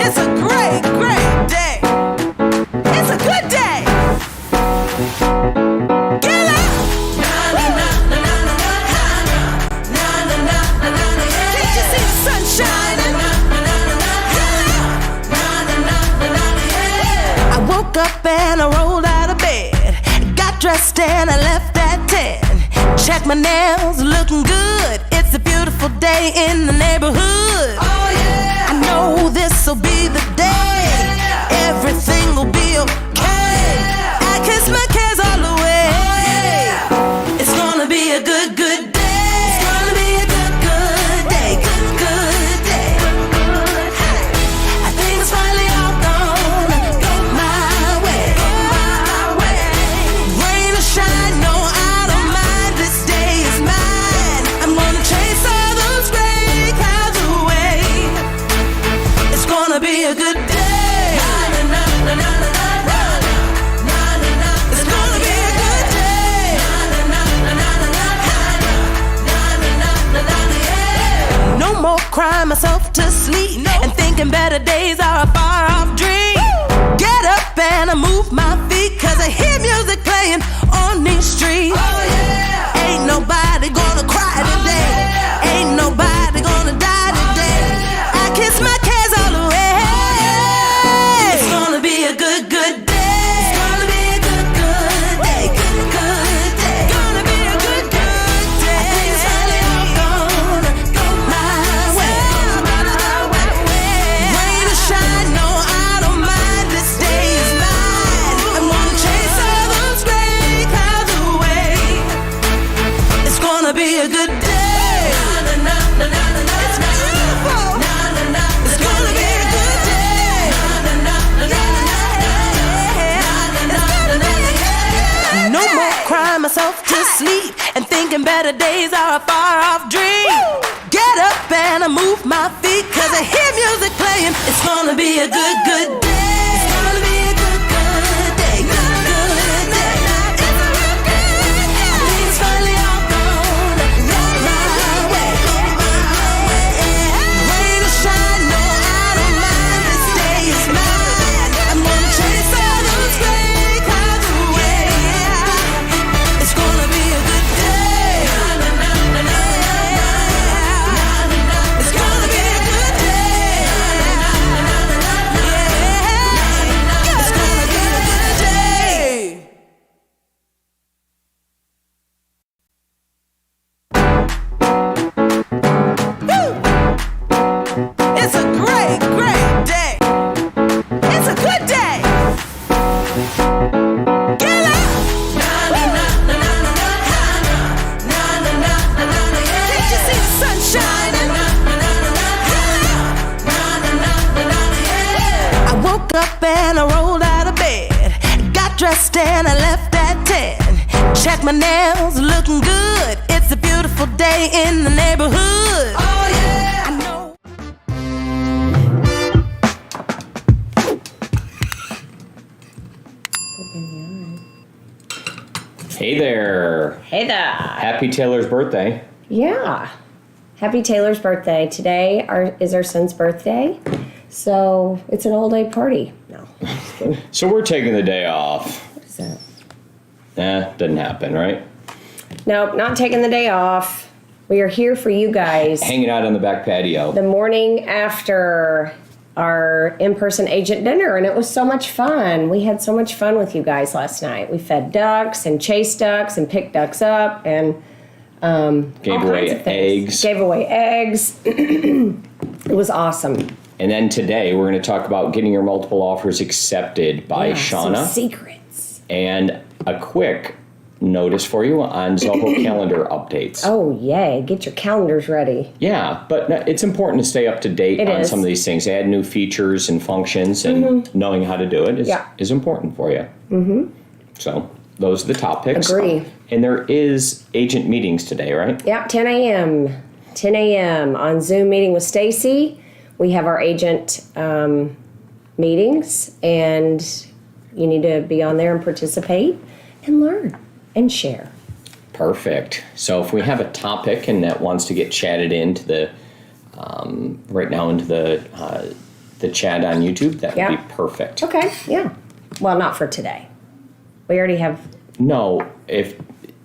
It's a great, great day. It's a good day. Get up. Can't you see the sun shining? I woke up and I rolled out of bed. Got dressed and I left at 10. Check my nails, looking good. It's a beautiful day in the neighborhood. Oh yeah. I know this'll be the day. Oh, yeah. Everything will be okay. Oh, yeah. I kiss my cares all away. Oh, yeah. It's gonna be a good, good day. It's gonna be a good, good day. Good, good day. Hey. I think it's finally all gonna go my way. Go my way. Rain or shine, no, I don't mind. This day is mine. I'm gonna chase all those gray clouds away. It's gonna be a good day. It's gonna be a good day. No more crying myself to sleep and thinking better days are a far off dream. Get up and I move my feet, cause I hear music playing on these streets. Oh yeah. Ain't nobody gonna cry today. Ain't nobody gonna die today. I kiss my cares all away. It's gonna be a good, good day. It's gonna be a good, good day. Good, good day. Gonna be a good, good day. I think it's finally all gonna go my way. Rain or shine, no, I don't mind. This day is mine. I'm gonna chase all those gray clouds away. It's gonna be a good day. It's beautiful. It's gonna be a good day. No more crying myself to sleep and thinking better days are a far off dream. Get up and I move my feet, cause I hear music playing. It's gonna be a good, good day. It's gonna be a good, good day. Good, good day. It's a real good day. I think it's finally all gonna go my way. Rain or shine, no, I don't mind. This day is mine. I'm gonna chase all those gray clouds away. It's gonna be a good day. It's gonna be a good day. It's gonna be a good day. Woo! It's a great, great day. It's a good day. Get up. Can't you see the sun shining? I woke up and I rolled out of bed. Got dressed and I left at 10. Check my nails, looking good. It's a beautiful day in the neighborhood. Oh yeah. I know. Hey there. Hey there. Happy Taylor's birthday. Yeah. Happy Taylor's birthday. Today is our son's birthday. So it's an all-day party. No, just kidding. So we're taking the day off. What is that? Doesn't happen, right? Nope, not taking the day off. We are here for you guys. Hanging out on the back patio. The morning after our in-person agent dinner, and it was so much fun. We had so much fun with you guys last night. We fed ducks and chased ducks and picked ducks up and Gave away eggs. Gave away eggs. It was awesome. And then today we're going to talk about getting your multiple offers accepted by Shana. Some secrets. And a quick notice for you on Zoho calendar updates. Oh, yay. Get your calendars ready. Yeah, but it's important to stay up to date on some of these things. Add new features and functions, and knowing how to do it is important for you. Mm-hmm. So those are the top picks. Agree. And there is agent meetings today, right? Yeah, 10 a.m. 10 a.m. on Zoom meeting with Stacey. We have our agent meetings, and you need to be on there and participate and learn and share. Perfect. So if we have a topic and that wants to get chatted into the right now into the the chat on YouTube, that would be perfect. Okay, yeah. Well, not for today. We already have... No, if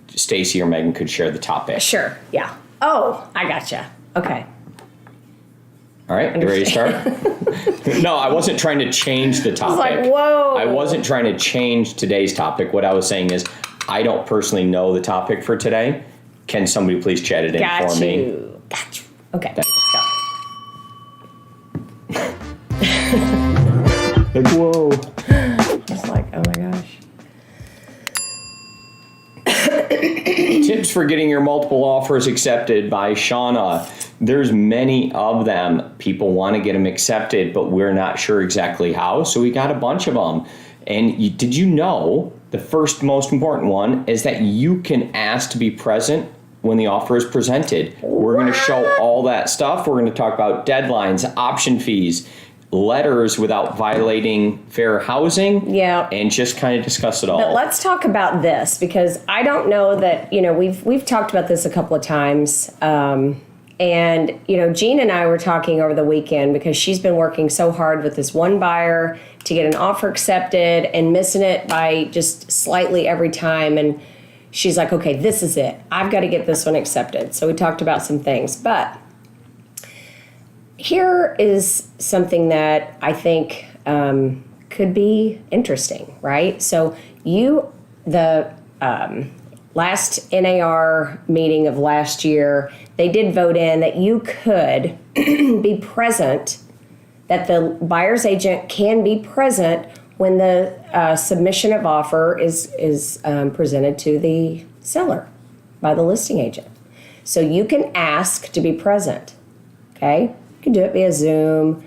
Stacey or Megan could share the topic. Sure, yeah. Oh, I gotcha. Okay. All right, you ready to start? No, I wasn't trying to change the topic. I was like, whoa. I wasn't trying to change today's topic. What I was saying is, I don't personally know the topic for today. Can somebody please chat it in for me? Got you. Okay, let's go. Like, whoa. It's like, oh my gosh. Tips for getting your multiple offers accepted by Shana. There's many of them. People want to get them accepted, but we're not sure exactly how. So we got a bunch of them. And did you know the first most important one is that you can ask to be present when the offer is presented. We're going to show all that stuff. We're going to talk about deadlines, option fees, letters without violating fair housing. Yeah. And just kind of discuss it all. But let's talk about this, because I don't know that, we've talked about this a couple of times. And, Jean and I were talking over the weekend because she's been working so hard with this one buyer to get an offer accepted and missing it by just slightly every time. And she's like, okay, this is it. I've got to get this one accepted. So we talked about some things. But here is something that I think could be interesting, right? So the last NAR meeting of last year, they did vote in that you could be present, that the buyer's agent can be present when the submission of offer is presented to the seller by the listing agent. So you can ask to be present, okay? You can do it via Zoom.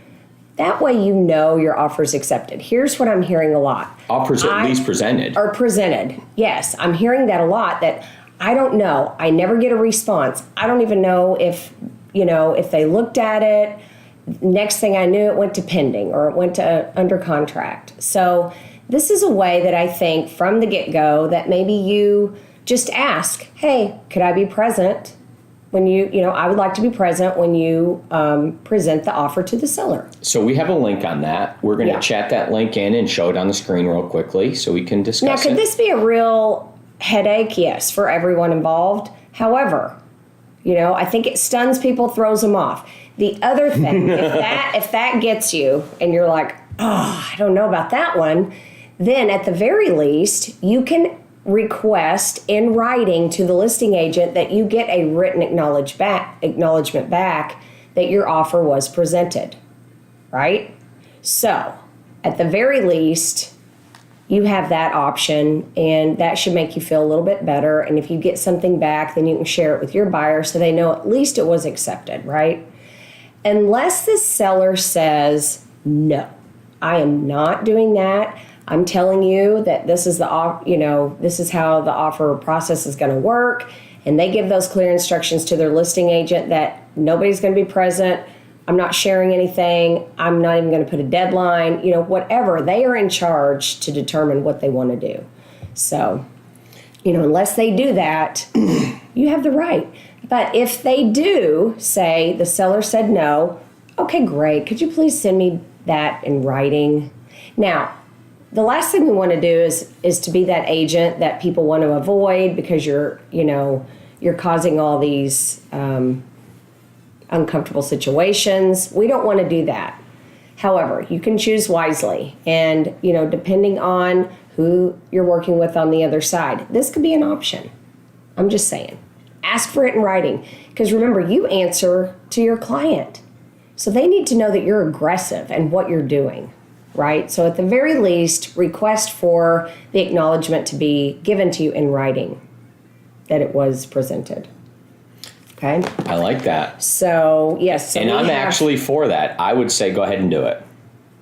That way your offer's accepted. Here's what I'm hearing a lot. Offers at least presented. Or presented, yes. I'm hearing that a lot, that I don't know. I never get a response. I don't even know if they looked at it. Next thing I knew, it went to pending or it went to under contract. So this is a way that I think from the get-go that maybe you just ask, hey, could I be present when I would like to be present when you present the offer to the seller. So we have a link on that. We're going to chat that link in and show it on the screen real quickly so we can discuss Now, could this be a real headache? Yes, for everyone involved. However, I think it stuns people, throws them off. The other thing, if that gets you and you're like, oh, I don't know about that one, then at the very least, you can request in writing to the listing agent that you get a written acknowledgement back that your offer was presented, right? So at the very least, you have that option, and that should make you feel a little bit better. And if you get something back, then you can share it with your buyer so they know at least it was accepted, right? Unless the seller says, no, I am not doing that. I'm telling you that this is this is how the offer process is going to work, and they give those clear instructions to their listing agent that nobody's going to be present. I'm not sharing anything. I'm not even going to put a deadline. Whatever. They are in charge to determine what they want to do. So, unless they do that, you have the right. But if they do say the seller said no, okay, great. Could you please send me that in writing? Now, the last thing we want to do is to be that agent that people want to avoid because you're causing all these uncomfortable situations. We don't want to do that. However, you can choose wisely, and depending on who you're working with on the other side, this could be an option. I'm just saying. Ask for it in writing, because remember, you answer to your client. So they need to know that you're aggressive and what you're doing. Right? So at the very least, request for the acknowledgement to be given to you in writing that it was presented. Okay? I like that. So, yes. So and I'm actually for that. I would say go ahead and do it.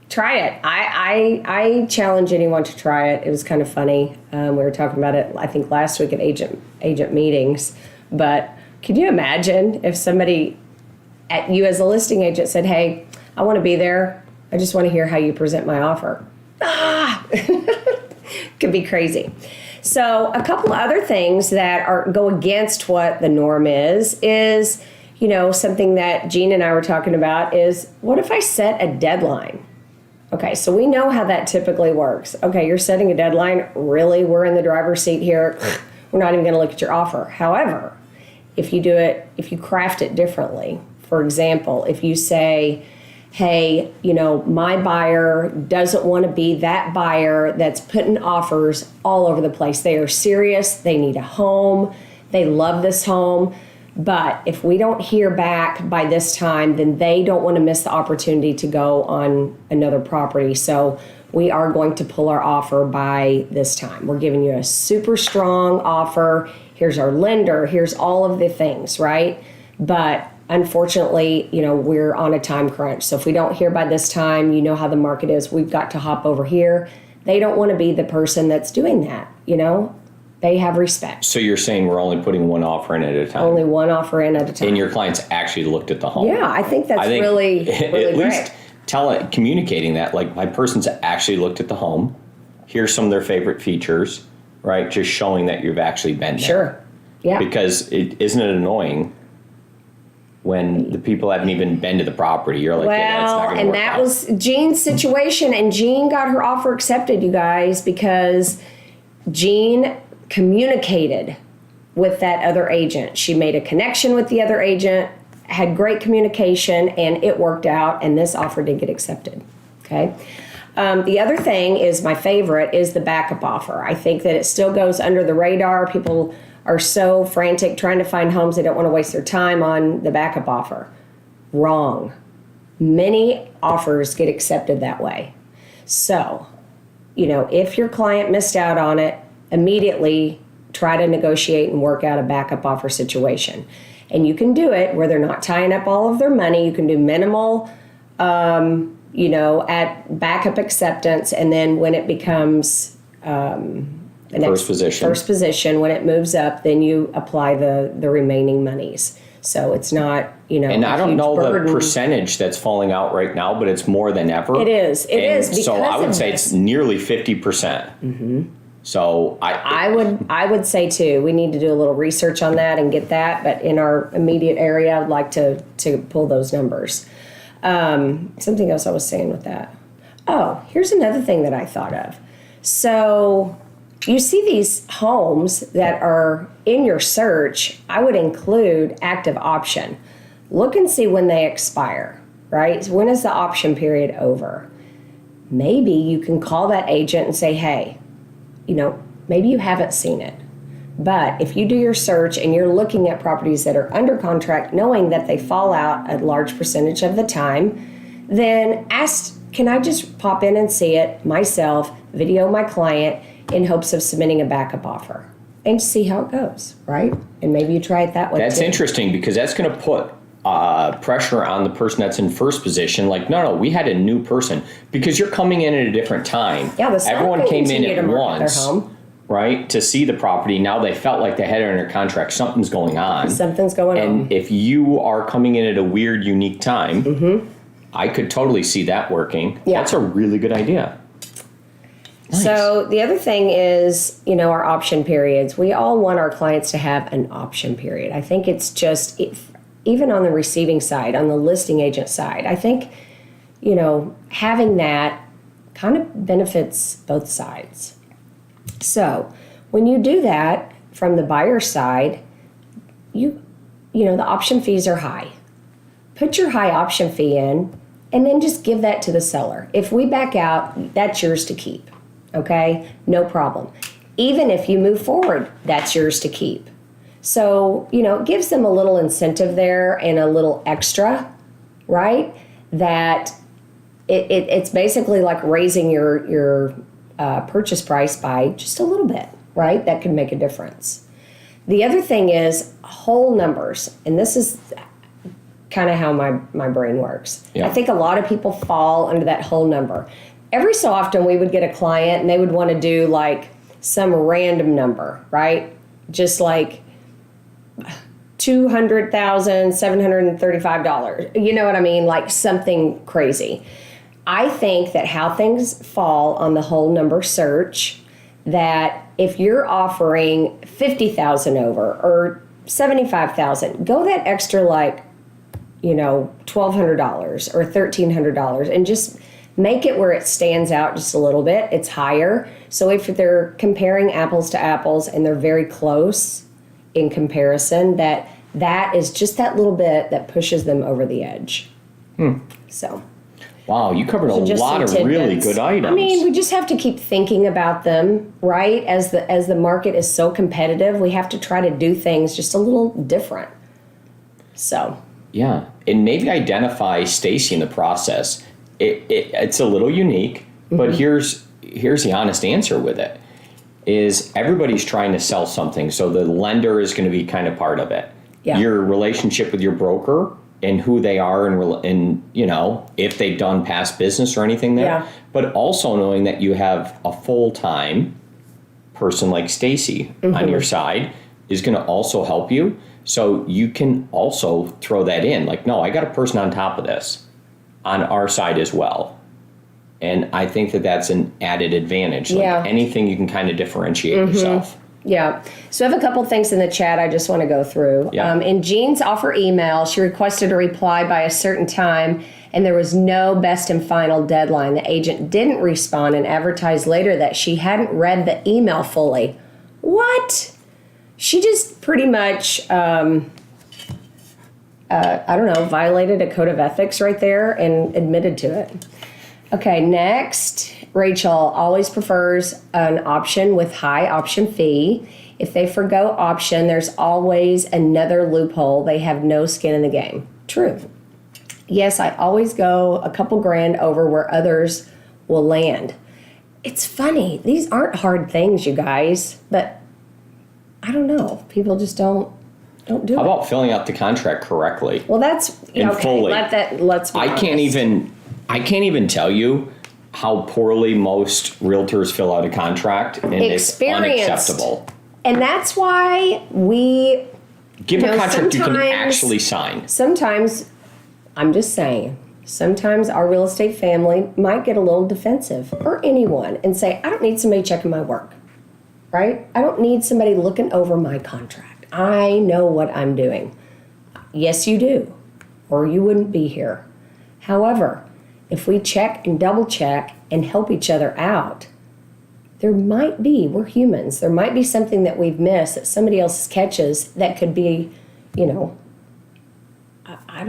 Try it. I challenge anyone to try it. It was kind of funny. We were talking about it, I think, last week at agent meetings. But could you imagine if somebody at you as a listing agent said, hey, I want to be there. I just want to hear how you present my offer. Could be crazy. So a couple of other things that go against what the norm is something that Jean and I were talking about is, what if I set a deadline? Okay, so we know how that typically works. Okay, you're setting a deadline. Really? We're in the driver's seat here. We're not even going to look at your offer. However, if you craft it differently, for example, if you say, hey, my buyer doesn't want to be that buyer that's putting offers all over the place. They are serious. They need a home. They love this home. But if we don't hear back by this time, then they don't want to miss the opportunity to go on another property. So we are going to pull our offer by this time. We're giving you a super strong offer. Here's our lender. Here's all of the things, right? But unfortunately, we're on a time crunch. So if we don't hear by this time, you know how the market is. We've got to hop over here. They don't want to be the person that's doing that, They have respect. So you're saying we're only putting one offer in at a time? Only one offer in at a time. And your clients actually looked at the home? Yeah, I think that's really, really at great. Least communicating that, like, my person's actually looked at the home. Here's some of their favorite features, right? Just showing that you've actually been there. Sure. Yeah. Because isn't it annoying when the people haven't even been to the property? You're like, yeah, that's not going to work out. Was Jean's situation, and Jean got her offer accepted, you guys, because Jean communicated with that other agent. She made a connection with the other agent, had great communication, and it worked out, and this offer did get accepted. Okay. The other thing is, my favorite is the backup offer. I think that it still goes under the radar. People are so frantic trying to find homes, they don't want to waste their time on the backup offer. Wrong. Many offers get accepted that way. So, if your client missed out on it, immediately try to negotiate and work out a backup offer situation. And you can do it where they're not tying up all of their money. You can do minimal, at backup acceptance. And then when it becomes first position, when it moves up, then you apply the remaining monies. So it's not, And I don't know burden. the percentage that's falling out right now, but it's more than ever. It is. It is. So I would say it's nearly 50%. Mm-hmm. So I would say too, we need to do a little research on that and get that. But in our immediate area, I'd like to pull those numbers. Something else I was saying with that. Oh, here's another thing that I thought of. So you see these homes that are in your search, I would include active option. Look and see when they expire, right? When is the option period over? Maybe you can call that agent and say, hey, maybe you haven't seen it. But if you do your search and you're looking at properties that are under contract, knowing that they fall out a large percentage of the time, then ask, can I just pop in and see it myself, video my client in hopes of submitting a backup offer and see how it goes, right? And maybe you try it that way. That's interesting, because that's going to put pressure on the person that's in first position. Like, no, we had a new person, because you're coming in at a different time. Yeah, everyone came in at once, right, to see the property. Now they felt like they had it under contract. Something's going on. And if you are coming in at a weird, unique time, mm-hmm. I could totally see that working. Yeah. That's a really good idea. Nice. So the other thing is, our option periods. We all want our clients to have an option period. I think it's just, even on the receiving side, on the listing agent side, I think, having that kind of benefits both sides. So when you do that from the buyer side, the option fees are high. Put your high option fee in and then just give that to the seller. If we back out, that's yours to keep. Okay, no problem. Even if you move forward, that's yours to keep. So, it gives them a little incentive there and a little extra, right? That it's basically like raising your purchase price by just a little bit, right? That can make a difference. The other thing is whole numbers, and this is kind of how my brain works. Yeah. I think a lot of people fall under that whole number. Every so often we would get a client and they would want to do like some random number, right? Just like $200,735. You know what I mean? Like something crazy. I think that how things fall on the whole number search, that if you're offering $50,000 over or $75,000, go that extra like $1,200 or $1,300, and just make it where it stands out just a little bit. It's higher. So if they're comparing apples to apples and they're very close in comparison, that is just that little bit that pushes them over the edge. So. Wow, you covered a lot of really good items. I mean, we just have to keep thinking about them, right? As the market is so competitive, we have to try to do things just a little different. So. Yeah, and maybe identify Stacey in the process. It's a little unique, but here's the honest answer with it, is everybody's trying to sell something, so the lender is going to be kind of part of it. Yeah. Your relationship with your broker and who they are and if they've done past business or anything there. Yeah. But also knowing that you have a full-time person like Stacey on your side is going to also help you. So you can also throw that in. Like, no, I got a person on top of this on our side as well. And I think that that's an added advantage. Like anything you can kind of differentiate yourself. Yeah. So I have a couple things in the chat I just want to go through. Yeah. In Jean's offer email, she requested a reply by a certain time, and there was no best and final deadline. The agent didn't respond and advertised later that she hadn't read the email fully. What? She just pretty much, violated a code of ethics right there and admitted to it. Okay, next. Rachel always prefers an option with high option fee. If they forgo option, there's always another loophole. They have no skin in the game. True. Yes, I always go a couple grand over where others will land. It's funny. These aren't hard things, you guys, but I don't know. People just don't do it. How about filling out the contract correctly? Well, that's fully. Let's be honest. I can't even tell you how poorly most realtors fill out a contract, and it's unacceptable. And that's why we give a contract you can actually sign. Sometimes, I'm just saying, sometimes our real estate family might get a little defensive, or anyone, and say, I don't need somebody checking my work, right? I don't need somebody looking over my contract. I know what I'm doing. Yes, you do, or you wouldn't be here. However, if we check and double check and help each other out, we're humans, there might be something that we've missed that somebody else catches that could be, I don't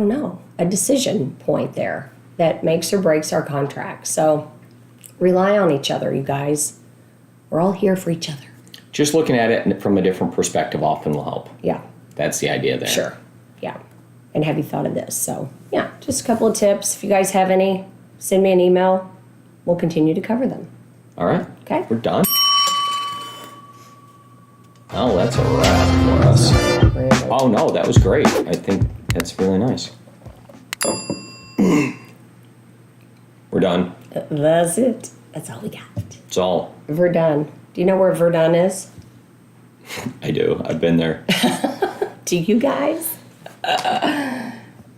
know, a decision point there that makes or breaks our contract. So rely on each other, you guys. We're all here for each other. Just looking at it from a different perspective often will help. Yeah. That's the idea there. Sure. Yeah. And have you thought of this? So, yeah, just a couple of tips. If you guys have any, send me an email. We'll continue to cover them. All right. Okay. We're done. Oh, that's a wrap for us. Really? Oh, no, that was great. I think that's really nice. We're done. That's it. That's all we got. It's all. Verdun. Do you know where Verdun is? I do. I've been there. Do you guys?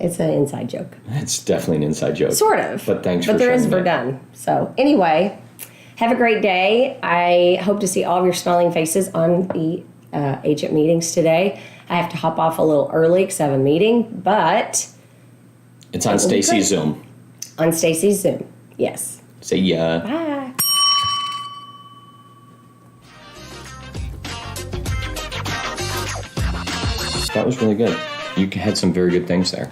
It's an inside joke. It's definitely an inside joke. Sort of. But thanks for sharing. But there is that. Verdun. So anyway, have a great day. I hope to see all of your smiling faces on the agent meetings today. I have to hop off a little early because I have a meeting, but... It's on Stacey's Zoom. On Stacey's Zoom, yes. See ya. Bye. That was really good. You had some very good things there.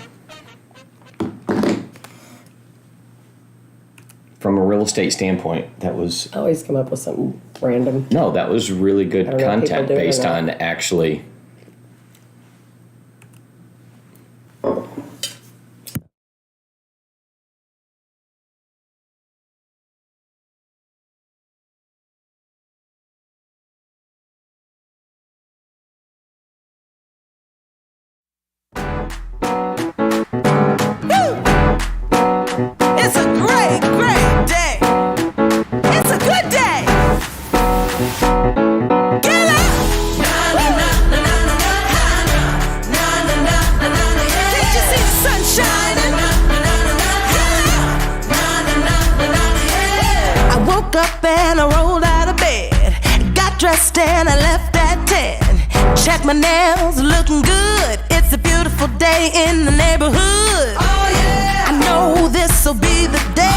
From a real estate standpoint, that was... I always come up with something random. No, that was really good content based on that. actually... It's a great, great day. It's a good day. Get up. Can't you see the sun shining? I woke up and I rolled out of bed. Got dressed and I left at 10. Checked my nails, looking good. It's a beautiful day in the neighborhood. this'll be the day.